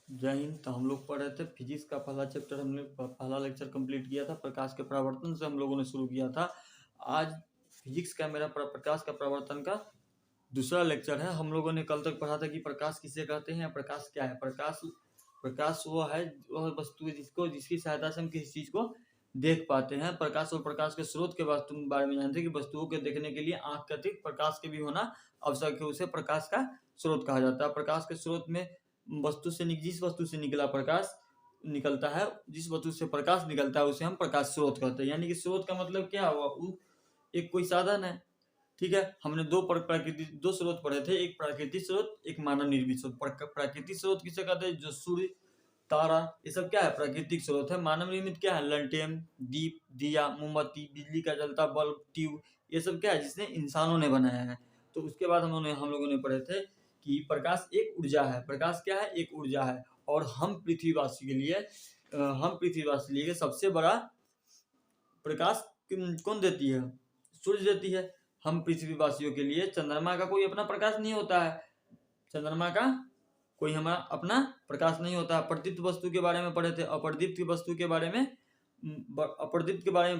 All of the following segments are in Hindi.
जय हिंद। तो हम लोग पढ़ रहे थे फिजिक्स का पहला चैप्टर, हमने पहला लेक्चर कंप्लीट किया था। प्रकाश के परावर्तन से हम लोगों ने शुरू किया था। आज फिजिक्स का मेरा प्रकाश का परावर्तन का दूसरा लेक्चर है। हम लोगों ने कल तक पढ़ा था कि प्रकाश किसे कहते हैं या प्रकाश क्या है। प्रकाश वह वस्तु है जिसकी सहायता से हम किसी चीज को देख पाते हैं। प्रकाश और प्रकाश के स्रोत के बारे में जानते हैं कि वस्तुओं के देखने के लिए आंख के अतिरिक्त प्रकाश के भी होना आवश्यक है। उसे प्रकाश का स्रोत कहा जाता है। प्रकाश के स्रोत में जिस वस्तु से निकला प्रकाश निकलता है, जिस वस्तु से प्रकाश निकलता है उसे हम प्रकाश स्रोत कहते हैं। यानी कि स्रोत का मतलब क्या हुआ, एक कोई साधन है। ठीक है, हमने दो स्रोत पढ़े थे, एक प्राकृतिक स्रोत, एक मानव निर्मित स्रोत। प्राकृतिक स्रोत किसे कहते हैं? जो सूर्य, तारा, ये सब क्या है? प्राकृतिक स्रोत है। मानव निर्मित क्या है? लंटेन, दीप, दिया, मोमबत्ती, बिजली का जलता बल्ब, ट्यूब, ये सब क्या है? जिसने इंसानों ने बनाया है। तो उसके बाद हम लोगों ने पढ़े थे कि प्रकाश एक ऊर्जा है। प्रकाश क्या है? एक ऊर्जा है। और हम पृथ्वीवासी के लिए सबसे बड़ा प्रकाश कौन देती है? सूर्य देती है। हम पृथ्वीवासियों के लिए चंद्रमा का कोई अपना प्रकाश नहीं होता है। चंद्रमा का कोई हमारा अपना प्रकाश नहीं होता है। प्रदीप्त वस्तु के बारे में पढ़े थे। अप्रदीप्त वस्तु के बारे में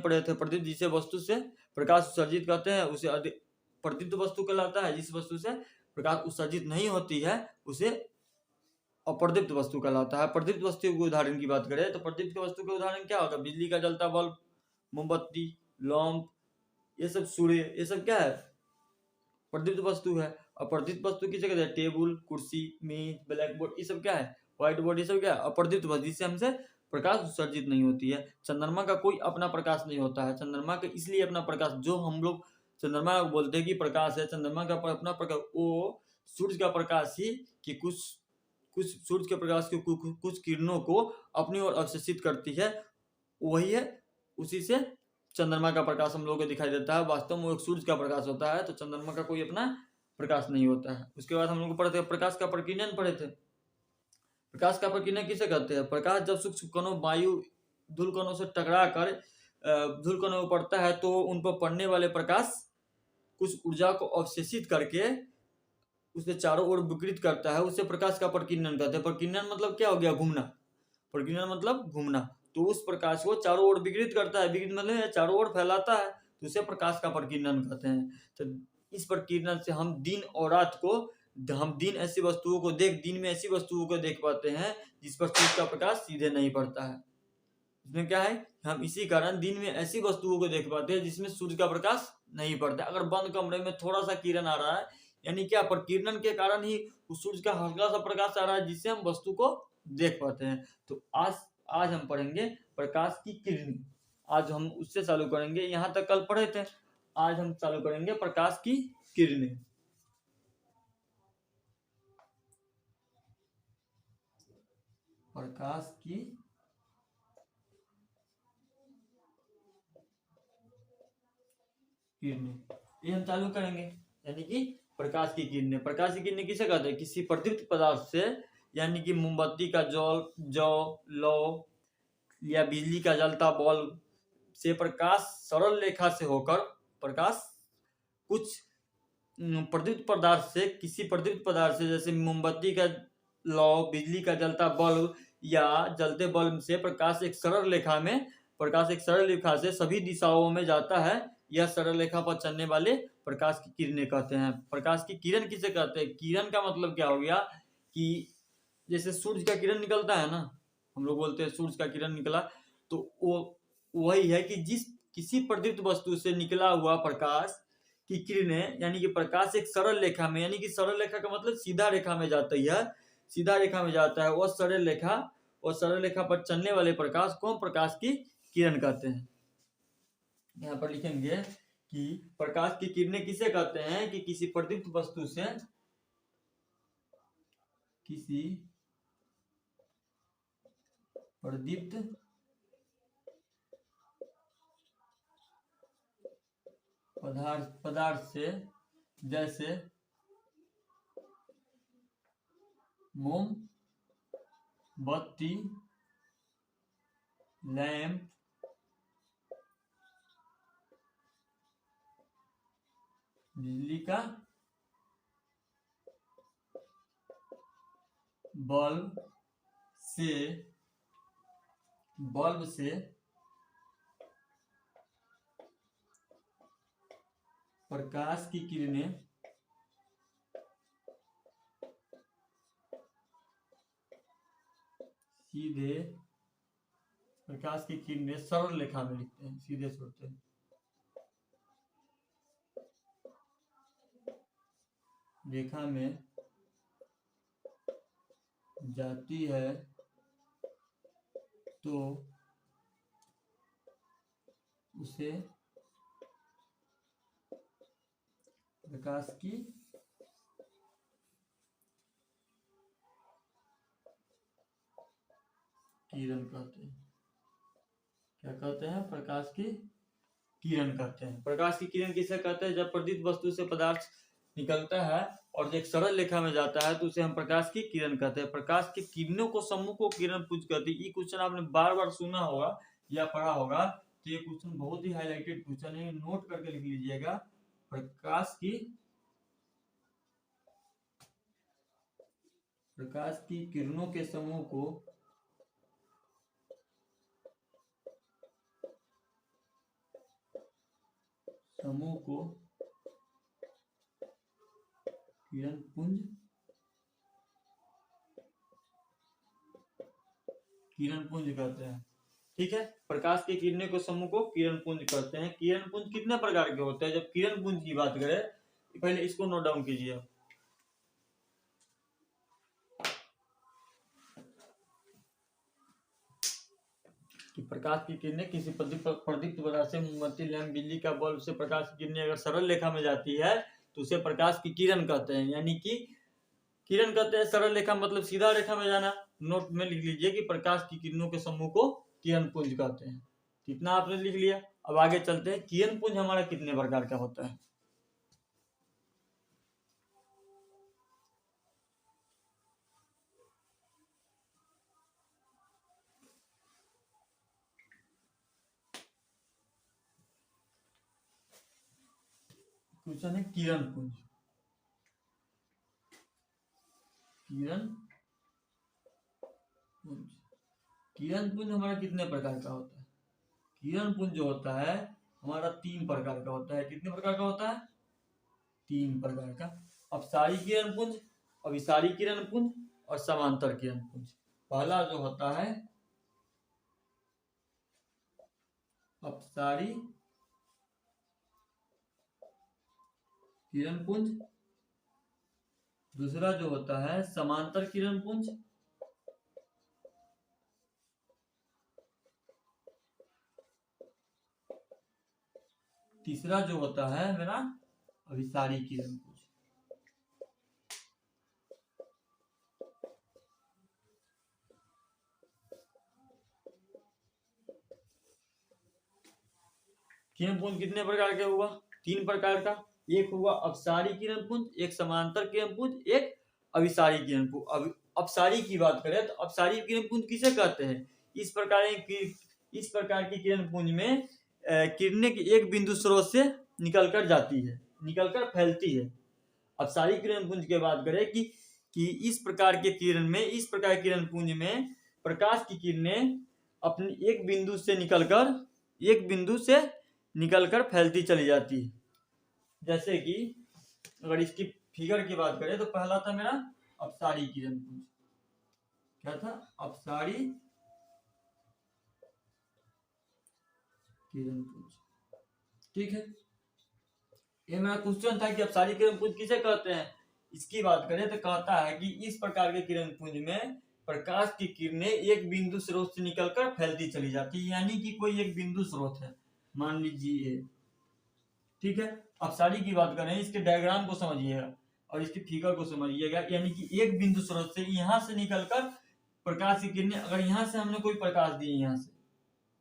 पढ़े थे। प्रदीप्त जिसे वस्तु से प्रकाश उत्सर्जित करते हैं उसे प्रदीप्त वस्तु कहलाता है। जिस वस्तु से प्रकाश उत्सर्जित नहीं होती है उसे अप्रदीप्त वस्तु कहलाता है। प्रदीप्त वस्तु के उदाहरण की बात करें तो प्रदीप्त वस्तु के उदाहरण क्या होगा? बिजली का जलता बल्ब, मोमबत्ती, लैंप, ये सब सूर्य, ये सब क्या है? प्रदीप्त वस्तु है। अप्रदीप्त वस्तु किसे कहते हैं? टेबल, कुर्सी, मेज, ब्लैक बोर्ड, ये सब क्या है? व्हाइट बोर्ड, ये सब क्या है? अप्रदीप्त वस्तु, जिससे हमसे प्रकाश उत्सर्जित नहीं होती है। चंद्रमा का कोई अपना प्रकाश नहीं होता है। चंद्रमा का इसलिए अपना प्रकाश, जो हम लोग चंद्रमा बोलते हैं कि प्रकाश है, चंद्रमा का अपना प्रकाश वो सूर्य का प्रकाश ही कि कुछ कुछ सूर्य के प्रकाश के कुछ किरणों को अपनी ओर अवशोषित करती है, वही है। उसी से चंद्रमा का प्रकाश हम लोगों को दिखाई देता है। वास्तव में वो एक सूर्य का प्रकाश होता है। तो चंद्रमा का कोई अपना प्रकाश नहीं होता है। उसके बाद हम लोग पढ़े थे प्रकाश का प्रकीर्णन पढ़े थे। प्रकाश का प्रकीर्णन किसे कहते हैं? प्रकाश जब सूक्ष्म कणों वायु धूल कणों से टकरा कर धूल कणों में पड़ता है तो उन पर पड़ने वाले प्रकाश कुछ ऊर्जा को अवशेषित करके उसे चारों ओर विकृत करता है। उसे प्रकाश का प्रकीर्णन कहते हैं। प्रकीर्णन मतलब क्या हो गया? घूमना। प्रकीर्णन मतलब घूमना। तो उस प्रकाश को चारों ओर विकृत करता है। विकृत मतलब चारों ओर फैलाता है, तो उसे प्रकाश का प्रकीर्णन कहते हैं। तो इस प्रकीर्णन से हम दिन और रात को दिन में ऐसी वस्तुओं को देख पाते हैं जिस पर सूर्य का प्रकाश सीधे नहीं पड़ता है। इसमें क्या है? हम इसी कारण दिन में ऐसी वस्तुओं को देख पाते हैं जिसमें सूर्य का प्रकाश नहीं पड़ता। अगर बंद कमरे में थोड़ा सा किरण आ रहा है, यानी क्या? प्रकीर्णन के कारण ही उस सूर्य का हल्का सा प्रकाश आ रहा है जिससे हम वस्तु को देख पाते हैं। तो आज हम पढ़ेंगे प्रकाश की किरण। आज हम उससे चालू करेंगे। यहाँ तक कल पढ़े थे। आज हम चालू करेंगे प्रकाश की किरणें। प्रकाश की किरणें ये हम चालू करेंगे। यानी कि प्रकाश की किरणें किसे कहते हैं? किसी प्रदीप्त पदार्थ से, यानी कि मोमबत्ती का जौ लौ या बिजली का जलता बल्ब से प्रकाश सरल रेखा से होकर प्रकाश कुछ प्रदीप्त पदार्थ से जैसे मोमबत्ती का लौ, बिजली का जलता बल्ब या जलते बल्ब से प्रकाश एक सरल रेखा से सभी दिशाओं में जाता है। यह सरल रेखा पर चलने वाले प्रकाश की किरणें कहते हैं। प्रकाश की किरण किसे कहते हैं? किरण का मतलब क्या हो गया कि जैसे सूर्य का किरण निकलता है ना, हम लोग बोलते हैं सूर्य का किरण निकला, तो वो वही है कि किसी प्रदीप्त वस्तु से निकला हुआ प्रकाश की किरणें, यानी कि प्रकाश एक सरल रेखा में, यानी कि सरल रेखा का मतलब सीधा रेखा में जाती है, सीधा रेखा में जाता है। वो सरल रेखा पर चलने वाले प्रकाश को प्रकाश की किरण कहते हैं। यहाँ पर लिखेंगे कि प्रकाश की किरणें किसे कहते हैं? कि किसी प्रदीप्त वस्तु से किसी प्रदीप्त पदार्थ से, जैसे मोमबत्ती, लैंप, बिजली का बल्ब, से बल्ब से प्रकाश की किरणें सीधे प्रकाश की किरणें सरल रेखा में लिखते हैं, सीधे छोड़ते हैं, रेखा में जाती है तो उसे प्रकाश की किरण कहते हैं। क्या कहते हैं? प्रकाश की किरण कहते हैं। प्रकाश की किरण किसे कहते हैं? जब प्रदीप्त वस्तु से पदार्थ निकलता है और एक सरल रेखा में जाता है तो उसे हम प्रकाश की किरण कहते हैं। प्रकाश की किरणों को समूह को किरण पुंज कहते हैं। ये क्वेश्चन आपने बार बार सुना होगा या पढ़ा होगा, तो ये क्वेश्चन बहुत ही हाईलाइटेड क्वेश्चन है, नोट करके लिख लीजिएगा। प्रकाश की किरणों के समूह को किरण पुंज कहते हैं। ठीक है, प्रकाश की किरणें को समूह को किरण पुंज कहते हैं। किरण पुंज कितने प्रकार के होते हैं? जब किरण पुंज की बात करें, पहले इसको नोट डाउन कीजिए। कि प्रकाश की किरणें किसी प्रदीप्त पदार्थ से, मोमबत्ती, लैंप, बिजली का बल्ब से प्रकाश की किरणें अगर सरल रेखा में जाती है तो उसे प्रकाश की किरण कहते हैं। यानी कि किरण कहते हैं सरल रेखा मतलब सीधा रेखा में जाना। नोट में लिख लीजिए कि प्रकाश की किरणों के समूह को किरण पुंज कहते हैं। इतना आपने लिख लिया। अब आगे चलते हैं, किरण पुंज हमारा कितने प्रकार का होता है? क्वेश्चन है किरण पुंज। किरण पुंज हमारा कितने प्रकार का होता है? किरण पुंज जो होता है हमारा 3 प्रकार का होता है। कितने प्रकार का होता है? 3 प्रकार का। अपसारी किरण पुंज, अभिसारी किरण पुंज और समांतर किरण पुंज। पहला जो होता है अपसारी किरण पुंज, दूसरा जो होता है समांतर किरण पुंज, तीसरा जो होता है मेरा अभिसारी किरण पुंज। किरण पुंज कितने प्रकार के हुआ? 3 प्रकार का। एक हुआ अपसारी किरण पुंज, एक समांतर किरण पुंज, एक अभिसारी किरण पुंज। अब अपसारी की बात करें तो अपसारी किरण पुंज किसे कहते हैं? इस प्रकार की किरण पुंज में किरणें एक बिंदु स्रोत से निकलकर जाती है, निकलकर फैलती है। अपसारी किरण पुंज की बात करें कि इस प्रकार के किरण में, इस प्रकार किरण पुंज में प्रकाश की किरणें अपने एक बिंदु से निकलकर फैलती चली जाती है। जैसे कि अगर इसकी फिगर की बात करें तो पहला था मेरा अपसारी किरण पुंज। क्या था? अपसारी किरण पुंज। ठीक है, ये मेरा क्वेश्चन था कि अपसारी किरण पुंज किसे कहते हैं। इसकी बात करें तो कहता है कि इस प्रकार के किरण पुंज में प्रकाश की किरणें एक बिंदु स्रोत से निकलकर फैलती चली जाती है। यानी कि कोई एक बिंदु स्रोत है, मान लीजिए। ठीक है, अपसारी की बात करें, इसके डायग्राम को समझिएगा और इसकी फिगर को समझिएगा। यानी कि एक बिंदु स्रोत से यहां से निकलकर प्रकाश की किरणें, अगर यहां से हमने कोई प्रकाश दिया यहां से,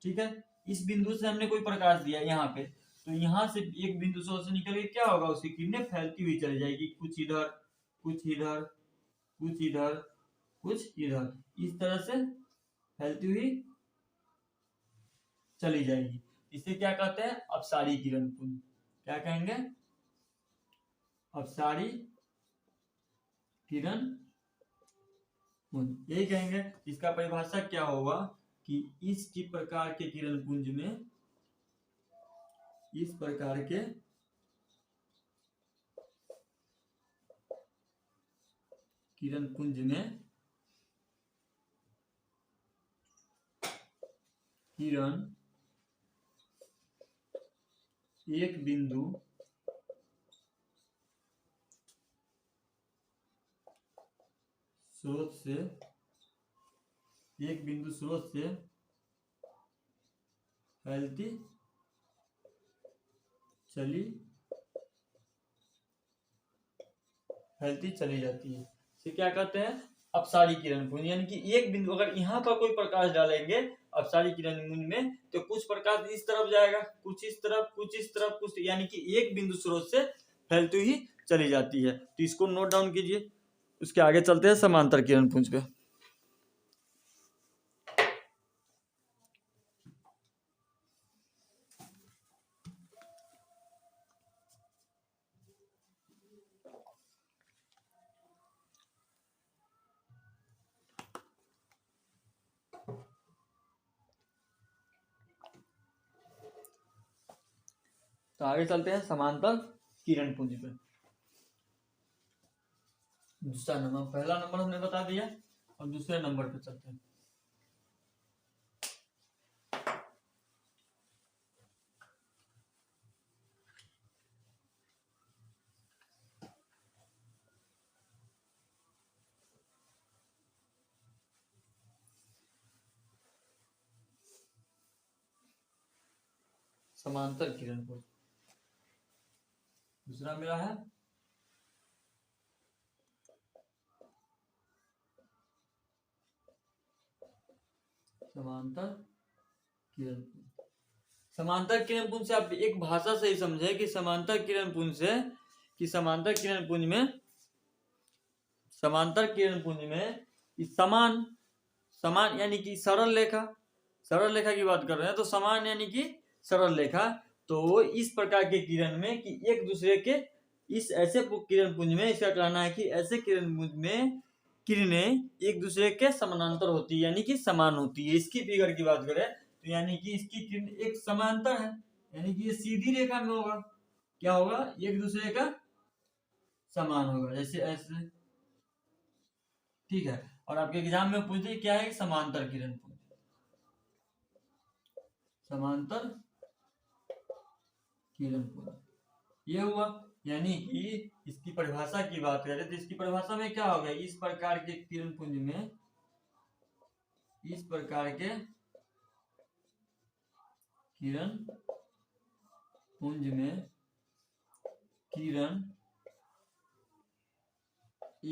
ठीक है, इस बिंदु से हमने कोई प्रकाश दिया यहाँ पे, तो यहाँ से एक बिंदु स्रोत से निकल के क्या होगा, उसकी किरणें फैलती हुई चली जाएगी। कुछ इधर, कुछ इधर, कुछ इधर, कुछ इधर, इस तरह से फैलती हुई चली जाएगी। इसे क्या कहते हैं? अपसारी किरण पुंज। क्या कहेंगे? अपसारी किरण पुंज, यही कहेंगे। इसका परिभाषा क्या होगा कि इस प्रकार के किरण पुंज में, इस प्रकार के किरण पुंज में किरण एक बिंदु स्रोत से फैलती चली जाती है। इसे क्या कहते हैं? अपसारी किरण पुंज। यानी कि एक बिंदु, अगर यहाँ पर कोई प्रकाश डालेंगे अपसारी किरण पुंज में, तो कुछ प्रकाश इस तरफ जाएगा, कुछ इस तरफ, कुछ इस तरफ, कुछ, यानी कि एक बिंदु स्रोत से फैलती ही चली जाती है। तो इसको नोट डाउन कीजिए। उसके आगे चलते हैं समांतर किरण पुंज पे। तो आगे चलते हैं समांतर किरण पुंज पे। दूसरा नंबर, पहला नंबर हमने बता दिया, और दूसरे नंबर पे चलते हैं। समांतर किरण पुंज दूसरा मेरा है समांतर किरण पुंज। समांतर किरण पुंज से आप एक भाषा से ही समझे कि समांतर किरण पुंज से, कि समांतर किरण पुंज में समान यानी कि सरल रेखा की बात कर रहे हैं, तो समान यानी कि सरल रेखा। तो इस प्रकार के किरण में कि एक दूसरे के, इस ऐसे किरण पुंज में, इसका कहना है कि ऐसे किरण पुंज में किरणें एक दूसरे के समानांतर होती है, यानी कि समान होती है। इसकी फिगर की बात करें तो यानी कि इसकी किरण एक समांतर है, यानी कि ये सीधी रेखा में होगा। क्या होगा? एक दूसरे का समान होगा, जैसे ऐसे, ठीक है। और आपके एग्जाम में पूछ दी क्या है? समांतर किरण पुंज, समांतर किरण पुंज ये हुआ। यानी कि इसकी परिभाषा की बात करें तो इसकी परिभाषा में क्या होगा? इस प्रकार के किरण पुंज में, इस प्रकार के किरण पुंज में किरण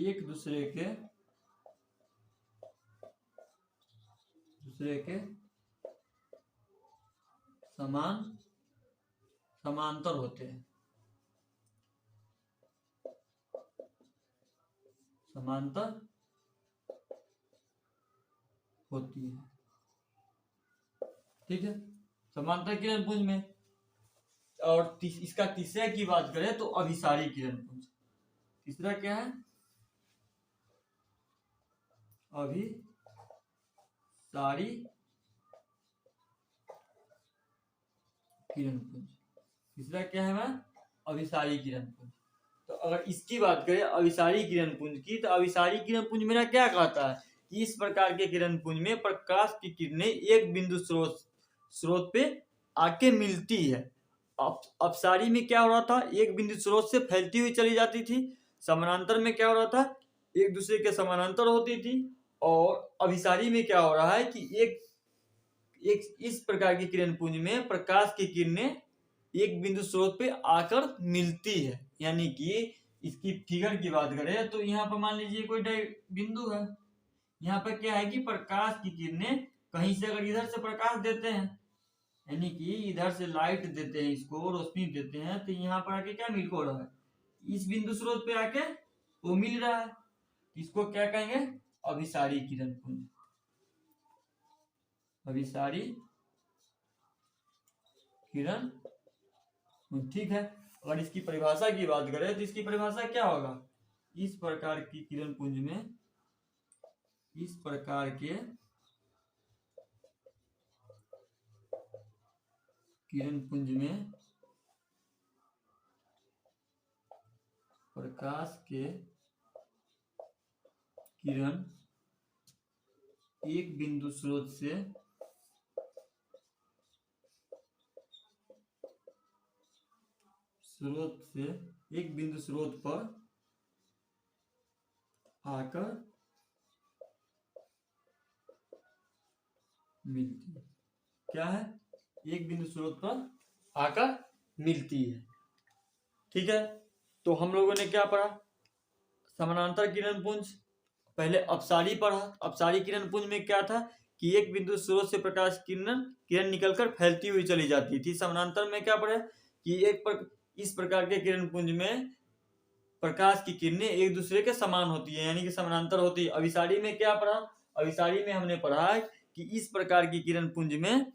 एक दूसरे के समांतर होते हैं, समांतर होती है, ठीक है, समांतर किरण पुंज में। और इसका तीसरे की बात करें तो अभिसारी किरण पुंज। तीसरा क्या है? अभिसारी किरण पुंज। तीसरा क्या है? अभिसारी किरण पुंज। तो अगर इसकी बात करें अभिसारी किरण पुंज की, तो अभिसारी किरण पुंज मेरा क्या कहता है कि इस प्रकार के किरण पुंज में प्रकाश की किरणें एक बिंदु स्रोत पे आके मिलती है। अपसारी में क्या हो रहा था? एक बिंदु स्रोत से फैलती हुई चली जाती थी। समानांतर में क्या हो रहा था? एक दूसरे के समानांतर होती थी। और अभिसारी में क्या हो रहा है कि एक इस प्रकार की किरण पुंज में प्रकाश की किरणें एक बिंदु स्रोत पे आकर मिलती है। यानी कि इसकी फिगर की बात करें तो यहाँ पर मान लीजिए कोई बिंदु है, यहाँ पर क्या है कि प्रकाश की किरणें कहीं से अगर इधर से प्रकाश देते हैं, यानी कि इधर से लाइट देते हैं, इसको रोशनी देते हैं, तो यहाँ पर आके क्या मिल हो रहा है? इस बिंदु स्रोत पे आके वो मिल रहा है। इसको क्या कहेंगे? अभिसारी किरण पुंज, अभिसारी किरण, ठीक है। अगर इसकी परिभाषा की बात करें तो इसकी परिभाषा क्या होगा? इस प्रकार की किरण पुंज में इस प्रकार के किरण पुंज में प्रकाश के किरण एक बिंदु स्रोत से एक बिंदु स्रोत पर आकर मिलती है। क्या है? एक बिंदु स्रोत पर आकर मिलती है। ठीक है, तो हम लोगों ने क्या पढ़ा? समानांतर किरण पुंज। पहले अपसारी पढ़ा। अपसारी किरण पुंज में क्या था कि एक बिंदु स्रोत से प्रकाश किरण निकलकर फैलती हुई चली जाती थी। समानांतर में क्या पढ़ा कि इस प्रकार के किरण पुंज में प्रकाश की किरणें एक दूसरे के समान होती है, यानी कि समानांतर होती है। अभिसारी में क्या पढ़ा? अभिसारी में हमने पढ़ा कि इस प्रकार की किरण पुंज में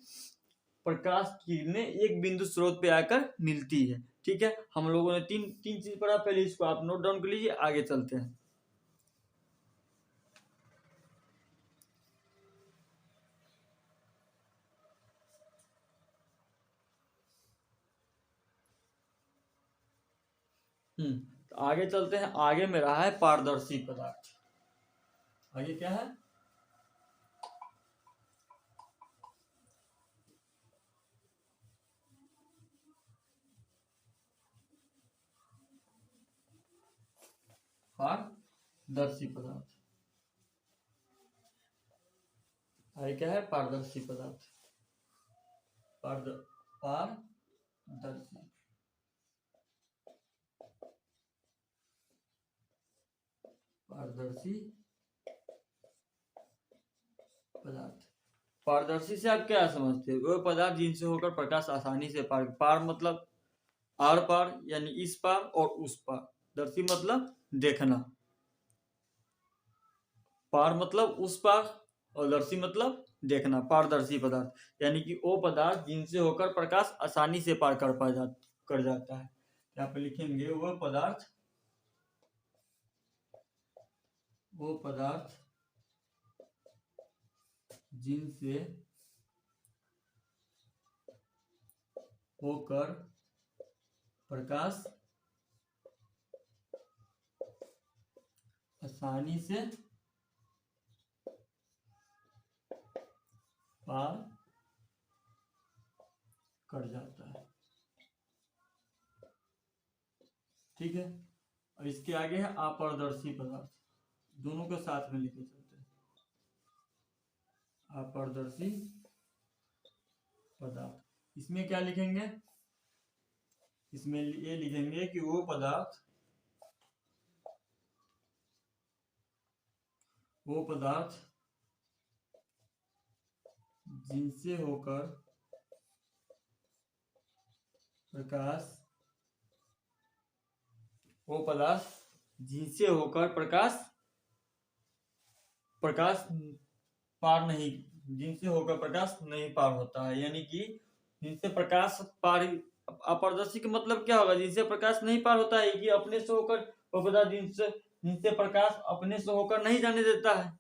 प्रकाश की किरणें एक बिंदु स्रोत पे आकर मिलती है। ठीक है, हम लोगों ने तीन चीज पढ़ा। पहले इसको आप नोट डाउन कर लीजिए, आगे चलते हैं। तो आगे चलते हैं। आगे में रहा है पारदर्शी पदार्थ। आगे क्या है? पारदर्शी पदार्थ। आगे क्या है? पारदर्शी पदार्थ। पारदर्शी पारदर्शी पदार्थ। पारदर्शी से आप क्या समझते हो? वो पदार्थ जिनसे होकर प्रकाश आसानी से पार मतलब आर पार, यानी इस पार और उस पार। दर्शी मतलब देखना, पार मतलब उस पार, और दर्शी मतलब देखना। पारदर्शी पदार्थ यानी कि वो पदार्थ जिनसे होकर प्रकाश आसानी से पार कर जाता है। यहाँ पे लिखेंगे वो पदार्थ जिनसे होकर प्रकाश आसानी से पार कर जाता है। ठीक है, और इसके आगे है अपारदर्शी पदार्थ। दोनों को साथ में लेके चलते हैं। अपारदर्शी पदार्थ, इसमें क्या लिखेंगे? इसमें ये लिखेंगे कि वो पदार्थ जिनसे होकर प्रकाश जिनसे होकर प्रकाश नहीं पार होता है, यानी कि जिनसे प्रकाश पार। अपारदर्शी का मतलब क्या होगा? जिनसे प्रकाश नहीं पार होता है, कि अपने से होकर वो पदार्थ जिनसे प्रकाश अपने से होकर नहीं जाने देता है।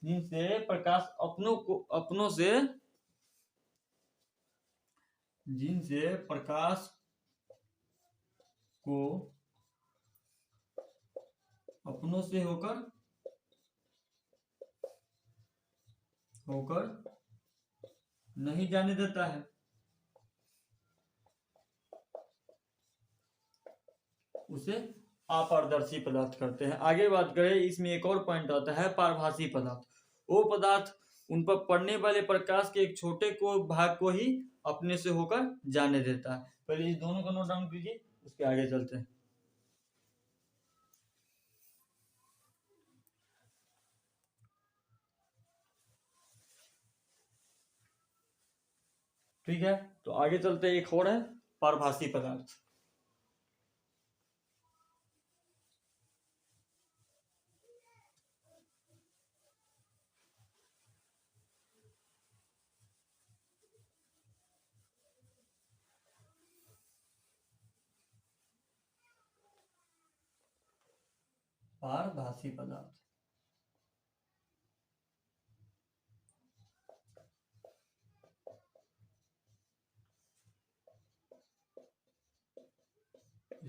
जिनसे प्रकाश जिनसे प्रकाश को अपनों से होकर नहीं जाने देता है, उसे अपारदर्शी पदार्थ करते हैं। आगे बात करें, इसमें एक और पॉइंट आता है पारभासी पदार्थ। वो पदार्थ उन पर पड़ने वाले प्रकाश के एक छोटे भाग को ही अपने से होकर जाने देता है। पहले इस दोनों को नोट डाउन कीजिए, उसके आगे चलते हैं। ठीक है, तो आगे चलते हैं। एक और है पारभासी पदार्थ। पारभासी पदार्थ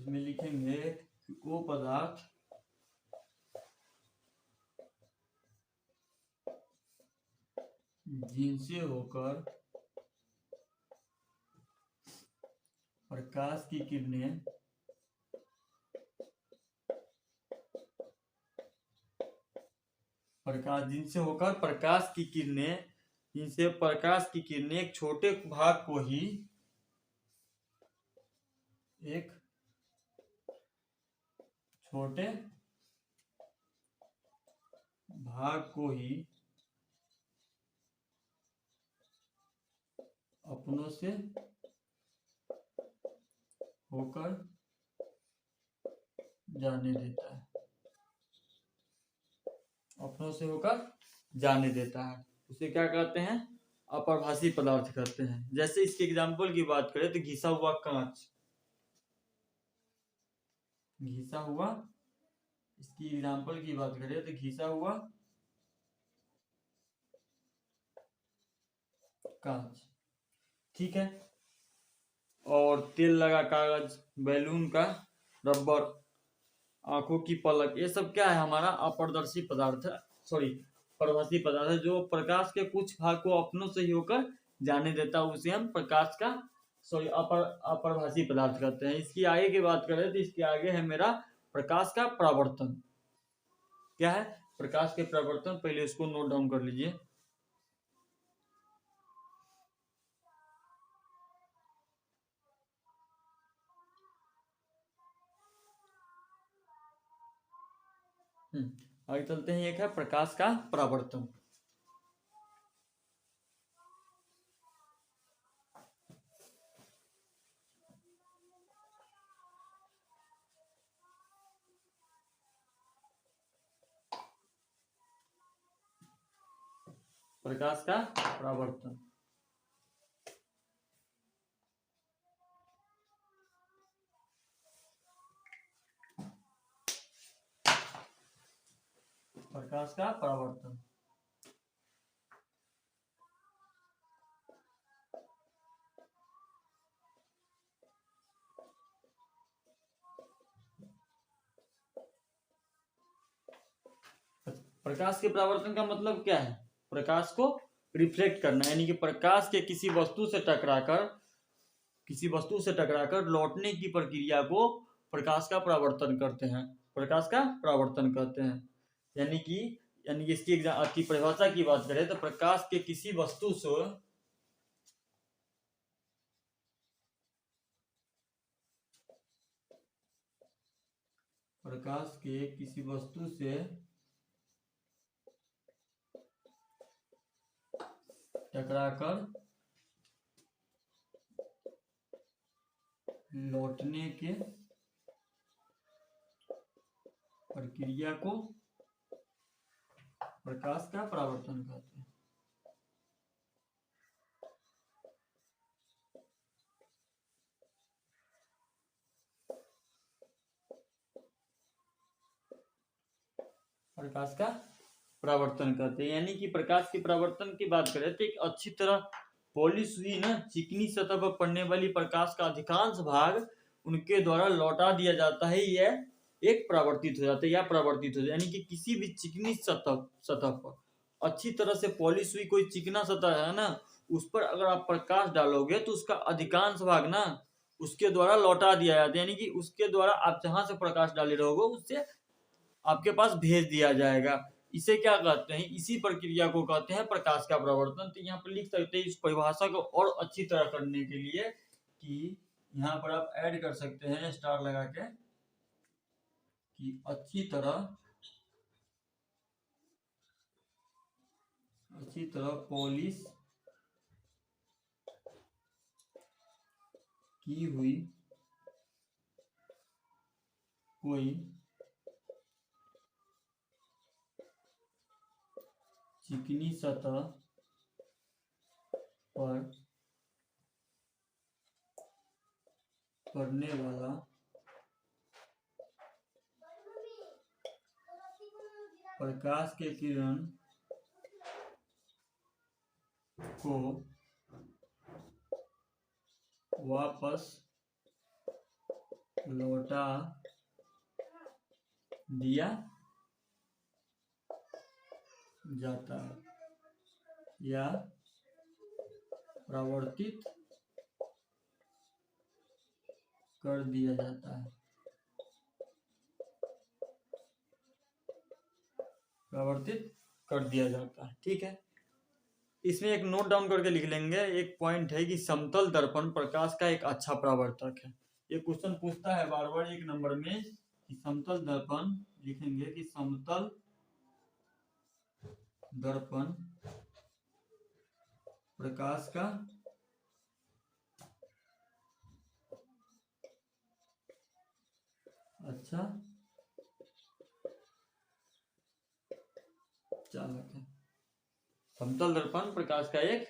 इसमें लिखेंगे कि वो पदार्थ जिनसे होकर प्रकाश की किरणें जिनसे होकर प्रकाश की किरणें जिनसे प्रकाश की किरणें एक छोटे भाग को ही एक छोटे भाग को ही अपनों से होकर जाने देता है, अपनों से होकर जाने देता है, उसे क्या कहते हैं? अप्रभासी पदार्थ कहते हैं। जैसे इसके एग्जाम्पल की बात करें तो घिसा हुआ कांच, घिसा हुआ, इसकी एग्जाम्पल की बात करें तो घिसा हुआ कांच, ठीक है। और तेल लगा कागज, बैलून का रबर, आंखों की पलक, ये सब क्या है? हमारा अपारदर्शी पदार्थ है, सॉरी प्रभासी पदार्थ है, जो प्रकाश के कुछ भाग को अपनों से ही होकर जाने देता है, उसे हम प्रकाश का सॉरी अप्रभासी पदार्थ कहते हैं। इसकी आगे की बात करें तो इसके आगे है मेरा प्रकाश का परावर्तन। क्या है प्रकाश के परावर्तन? पहले इसको नोट डाउन कर लीजिए। आगे चलते हैं। एक है प्रकाश का परावर्तन। प्रकाश का परावर्तन, प्रकाश का परावर्तन। प्रकाश के परावर्तन का मतलब क्या है? प्रकाश को रिफ्लेक्ट करना, यानी कि प्रकाश के किसी वस्तु से टकराकर लौटने की प्रक्रिया को प्रकाश का परावर्तन करते हैं, प्रकाश का परावर्तन कहते हैं। यानी कि इसकी आपकी परिभाषा की बात करें तो प्रकाश के किसी वस्तु से टकराकर लौटने के प्रक्रिया को प्रकाश का परावर्तन कहते हैं। प्रकाश का परावर्तन कहते हैं। यानी कि प्रकाश के परावर्तन की बात करें तो एक अच्छी तरह पॉलिश हुई ना चिकनी सतह पर पड़ने वाली प्रकाश का अधिकांश भाग उनके द्वारा लौटा दिया जाता है, यह एक परावर्तित हो जाता है या परावर्तित हो जाता है। यानी कि किसी भी चिकनी सतह पर अच्छी तरह से पॉलिश हुई कोई चिकना सतह है ना, उस पर अगर आप प्रकाश डालोगे तो उसका अधिकांश भाग ना उसके द्वारा लौटा दिया जाता है। यानी कि उसके द्वारा आप जहां से प्रकाश डाले रहोगे उससे आपके पास भेज दिया जाएगा। इसे क्या कहते हैं? इसी प्रक्रिया को कहते हैं प्रकाश का परावर्तन। तो यहाँ पर लिख सकते हैं इस परिभाषा को और अच्छी तरह करने के लिए कि यहाँ पर आप ऐड कर सकते हैं स्टार लगा के कि अच्छी तरह पॉलिश की हुई कोई चिकनी सतह पर पड़ने वाला प्रकाश के किरण को वापस लौटा दिया जाता है या प्रवर्तित कर दिया जाता है। प्रवर्तित कर दिया जाता है, ठीक है। इसमें एक नोट डाउन करके लिख लेंगे, एक पॉइंट है कि समतल दर्पण प्रकाश का एक अच्छा परावर्तक है। ये क्वेश्चन पूछता है बार बार 1 नंबर में कि समतल दर्पण, लिखेंगे कि समतल दर्पण प्रकाश का अच्छा चालक है। समतल दर्पण प्रकाश का एक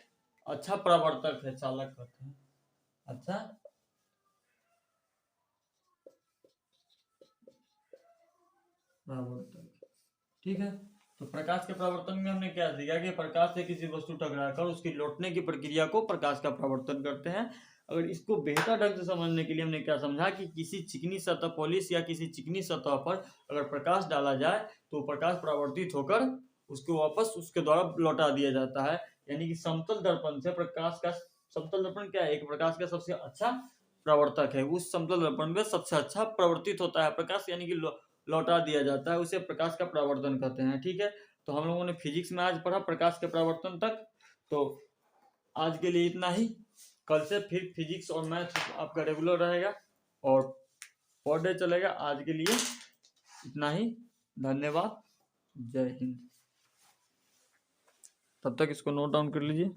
अच्छा परावर्तक है, चालक कहते हैं, अच्छा परावर्तक, ठीक है। तो प्रकाश के परावर्तन में हमने क्या सीखा कि प्रकाश से किसी वस्तु टकराकर उसकी लौटने की प्रक्रिया को प्रकाश का परावर्तन करते हैं। अगर इसको बेहतर ढंग से समझने के लिए हमने क्या समझा कि किसी चिकनी सतह पॉलिश या किसी चिकनी सतह पर अगर प्रकाश डाला जाए तो प्रकाश परावर्तित होकर उसको वापस उसके द्वारा लौटा दिया जाता है। यानी कि समतल दर्पण से प्रकाश का, समतल दर्पण क्या है, एक प्रकाश का सबसे अच्छा प्रवर्तक है। उस समतल दर्पण में सबसे अच्छा प्रवर्तित होता है प्रकाश, यानी कि लौटा दिया जाता है, उसे प्रकाश का परावर्तन कहते हैं, ठीक है। तो हम लोगों ने फिजिक्स में आज पढ़ा प्रकाश के परावर्तन तक। तो आज के लिए इतना ही, कल से फिर फिजिक्स और मैथ आपका रेगुलर रहेगा और पर डे चलेगा। आज के लिए इतना ही, धन्यवाद, जय हिंद। तब तक इसको नोट डाउन कर लीजिए।